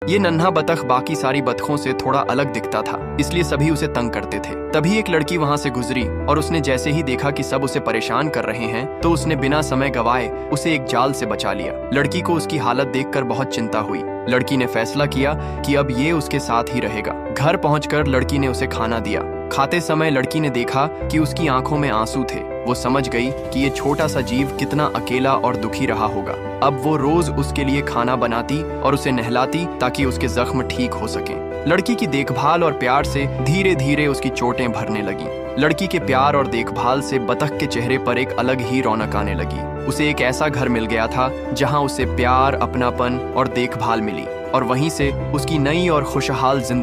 ये नन्हा बतख बाकी सारी बतखों से थोड़ा अलग दिखता था, इसलिए सभी उसे तंग करते थे। तभी एक लड़की वहां से गुजरी और उसने जैसे ही देखा कि सब उसे परेशान कर रहे हैं तो उसने बिना समय गवाए उसे एक जाल से बचा लिया। लड़की को उसकी हालत देखकर बहुत चिंता हुई। लड़की ने फैसला किया कि अब ये उसके साथ ही रहेगा। घर पहुंचकर लड़की ने उसे खाना दिया। खाते समय लड़की ने देखा कि उसकी आंखों में आंसू थे। वो समझ गई कि ये छोटा सा जीव कितना अकेला और दुखी रहा होगा। अब वो रोज उसके लिए खाना बनाती और उसे नहलाती ताकि उसके जख्म ठीक हो सके। लड़की की देखभाल और प्यार से धीरे धीरे उसकी चोटें भरने लगी। लड़की के प्यार और देखभाल से बतख के चेहरे पर एक अलग ही रौनक आने लगी। उसे एक ऐसा घर मिल गया था जहां उसे प्यार, अपनापन और देखभाल मिली, और वहीं से उसकी नई और खुशहाल जिंदगी